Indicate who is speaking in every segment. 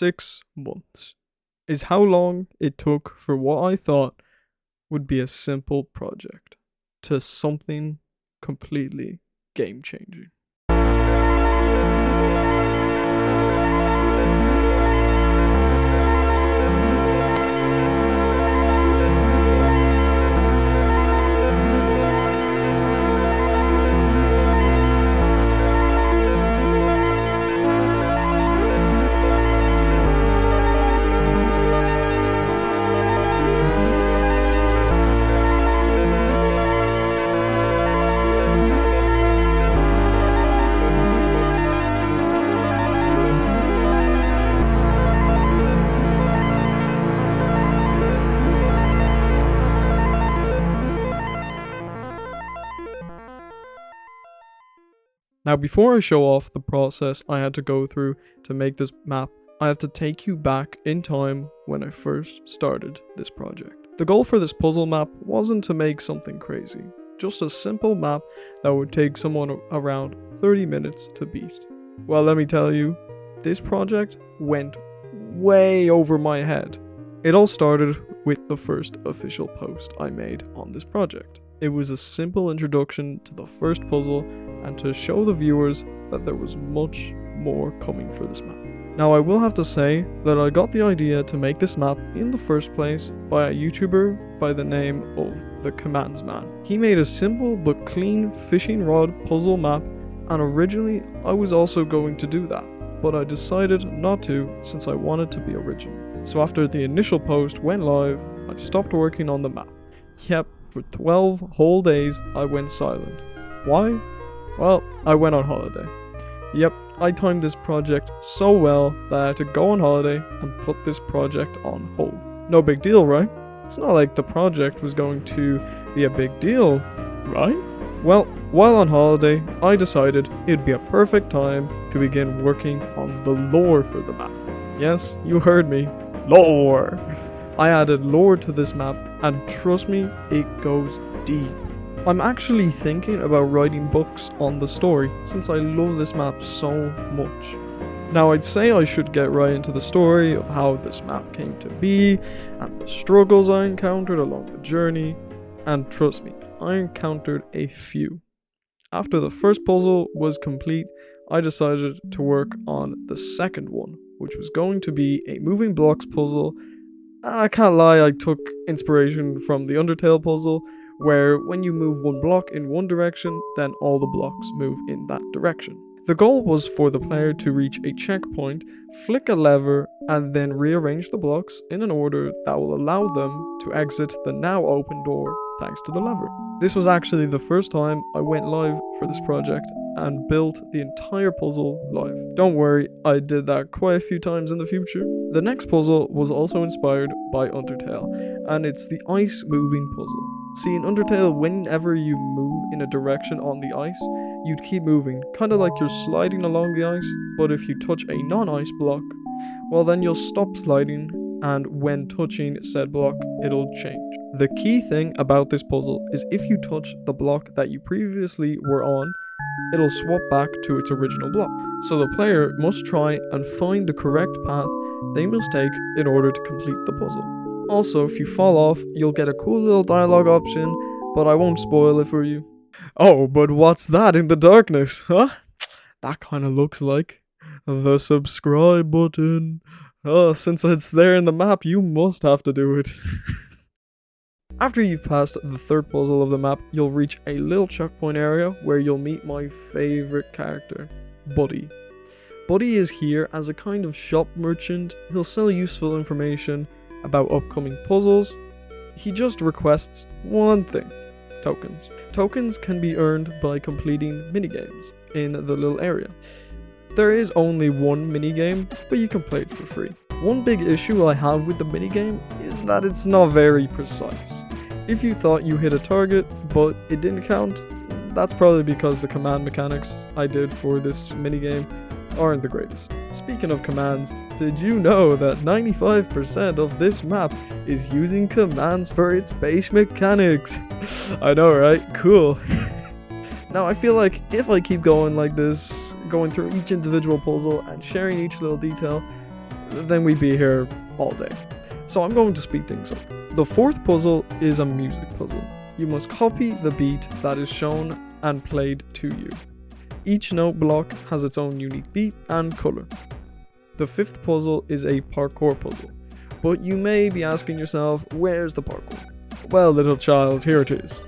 Speaker 1: 6 months is how long it took for what I thought would be a simple project to something completely game changing. Now, before I show off the process I had to go through to make this map, I have to take you back in time when I first started this project. The goal for this puzzle map wasn't to make something crazy, just a simple map that would take someone around 30 minutes to beat. Well, let me tell you, this project went way over my head. It all started with the first official post I made on this project. It was a simple introduction to the first puzzle and to show the viewers that there was much more coming for this map. Now, I will have to say that I got the idea to make this map in the first place by a YouTuber by the name of the Commands Man. He made a simple but clean fishing rod puzzle map, and originally I was also going to do that, but I decided not to since I wanted to be original. So after the initial post went live, I stopped working on the map. Yep, for 12 whole days I went silent. Why? Well, I went on holiday. Yep, I timed this project so well that I had to go on holiday and put this project on hold. No big deal, right? It's not like the project was going to be a big deal, right? Well, while on holiday, I decided it'd be a perfect time to begin working on the lore for the map. Yes, you heard me. Lore! I added lore to this map, and trust me, it goes deep. I'm actually thinking about writing books on the story, since I love this map so much. Now, I'd say I should get right into the story of how this map came to be, and the struggles I encountered along the journey, and trust me, I encountered a few. After the first puzzle was complete, I decided to work on the second one, which was going to be a moving blocks puzzle. I can't lie, I took inspiration from the Undertale puzzle, where when you move one block in one direction, then all the blocks move in that direction. The goal was for the player to reach a checkpoint, flick a lever, and then rearrange the blocks in an order that will allow them to exit the now open door thanks to the lever. This was actually the first time I went live for this project and built the entire puzzle live. Don't worry, I did that quite a few times in the future. The next puzzle was also inspired by Undertale, and it's the ice moving puzzle. See, in Undertale, whenever you move in a direction on the ice, you'd keep moving, kinda like you're sliding along the ice, but if you touch a non-ice block, well then you'll stop sliding, and when touching said block, it'll change. The key thing about this puzzle is if you touch the block that you previously were on, it'll swap back to its original block. So the player must try and find the correct path they must take in order to complete the puzzle. Also, if you fall off, you'll get a cool little dialogue option, but I won't spoil it for you. Oh, but what's that in the darkness, huh? That kinda looks like the subscribe button. Oh, since it's there in the map, you must have to do it. After you've passed the third puzzle of the map, you'll reach a little checkpoint area where you'll meet my favorite character, Buddy. Buddy is here as a kind of shop merchant. He'll sell useful information about upcoming puzzles. He just requests one thing: tokens. Tokens can be earned by completing minigames in the little area. There is only one minigame, but you can play it for free. One big issue I have with the minigame is that it's not very precise. If you thought you hit a target, but it didn't count, that's probably because the command mechanics I did for this minigame aren't the greatest. Speaking of commands, did you know that 95% of this map is using commands for its base mechanics? I know, right? Cool. Now, I feel like if I keep going like this, going through each individual puzzle and sharing each little detail, then we'd be here all day. So I'm going to speed things up. The fourth puzzle is a music puzzle. You must copy the beat that is shown and played to you. Each note block has its own unique beat and color. The fifth puzzle is a parkour puzzle. But you may be asking yourself, where's the parkour? Well, little child, here it is.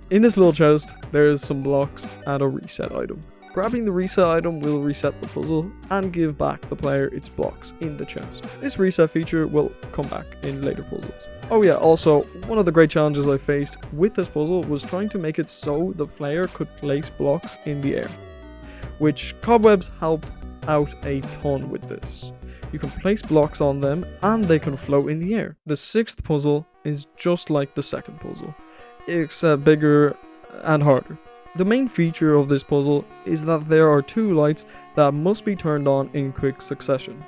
Speaker 1: In this little chest, there's some blocks and a reset item. Grabbing the reset item will reset the puzzle and give back the player its blocks in the chest. This reset feature will come back in later puzzles. Oh yeah, also, one of the great challenges I faced with this puzzle was trying to make it so the player could place blocks in the air, which cobwebs helped out a ton with this. You can place blocks on them and they can float in the air. The sixth puzzle is just like the second puzzle, except bigger and harder. The main feature of this puzzle is that there are two lights that must be turned on in quick succession,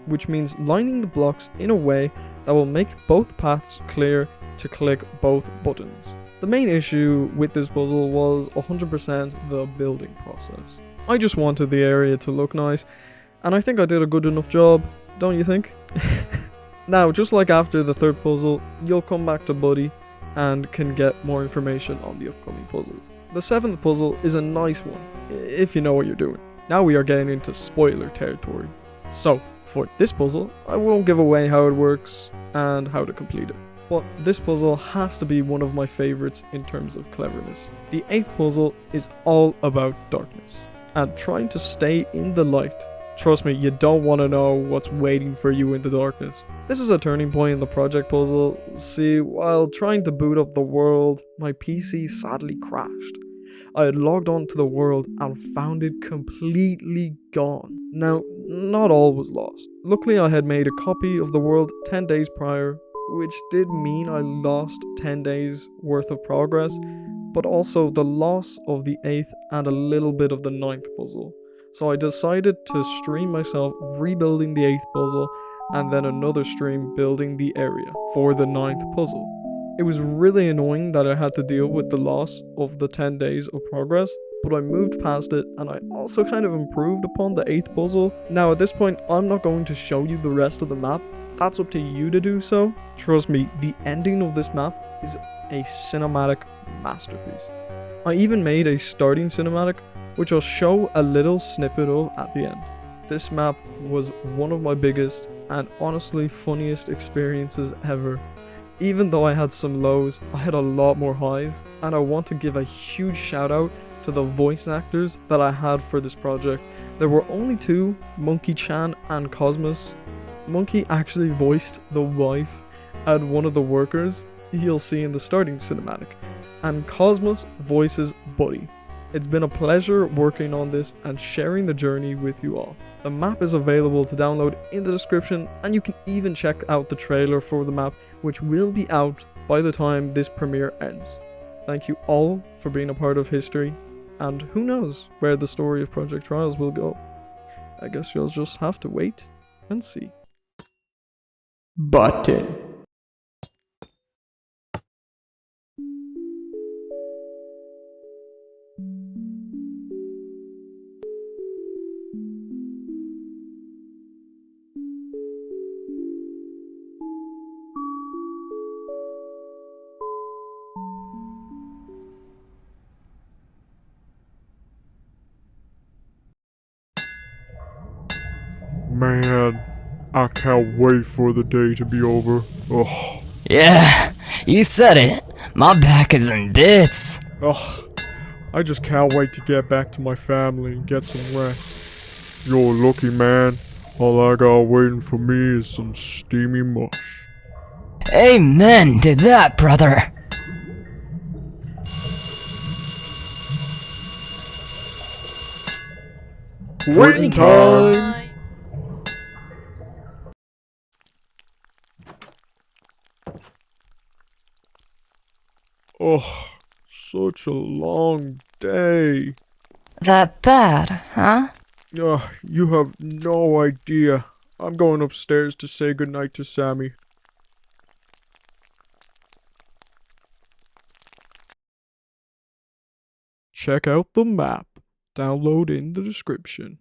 Speaker 1: which means lining the blocks in a way that will make both paths clear to click both buttons. The main issue with this puzzle was 100% the building process. I just wanted the area to look nice, and I think I did a good enough job, don't you think? Now, just like after the third puzzle, you'll come back to Buddy and can get more information on the upcoming puzzles. The seventh puzzle is a nice one, if you know what you're doing. Now we are getting into spoiler territory. So, for this puzzle, I won't give away how it works and how to complete it. But this puzzle has to be one of my favorites in terms of cleverness. The eighth puzzle is all about darkness and trying to stay in the light. Trust me, you don't want to know what's waiting for you in the darkness. This is a turning point in the project puzzle. See, while trying to boot up the world, my PC sadly crashed. I had logged on to the world and found it completely gone. Now, not all was lost. Luckily, I had made a copy of the world 10 days prior, which did mean I lost 10 days worth of progress, but also the loss of the 8th and a little bit of the 9th puzzle. So I decided to stream myself rebuilding the 8th puzzle and then another stream building the area for the 9th puzzle. It was really annoying that I had to deal with the loss of the 10 days of progress, but I moved past it and I also kind of improved upon the 8th puzzle. Now at this point, I'm not going to show you the rest of the map. That's up to you to do so. Trust me, the ending of this map is a cinematic masterpiece. I even made a starting cinematic, which I'll show a little snippet of at the end. This map was one of my biggest and honestly funniest experiences ever. Even though I had some lows, I had a lot more highs, and I want to give a huge shout out to the voice actors that I had for this project. There were only two, Monkey-chan and Cosmos. Monkey actually voiced the wife and one of the workers you'll see in the starting cinematic, and Cosmos voices Buddy. It's been a pleasure working on this and sharing the journey with you all. The map is available to download in the description, and you can even check out the trailer for the map, which will be out by the time this premiere ends. Thank you all for being a part of history, and who knows where the story of Project Trials will go. I guess you'll just have to wait and see. Button.
Speaker 2: Man, I can't wait for the day to be over. Ugh.
Speaker 3: Yeah, you said it. My back is in bits.
Speaker 2: Ugh. I just can't wait to get back to my family and get some rest. You're lucky, man. All I got waiting for me is some steamy mush.
Speaker 3: Amen to that, brother.
Speaker 2: Quitting time! Ugh, such a long day.
Speaker 3: That bad, huh?
Speaker 2: Ugh, you have no idea. I'm going upstairs to say goodnight to Sammy.
Speaker 1: Check out the map. Download in the description.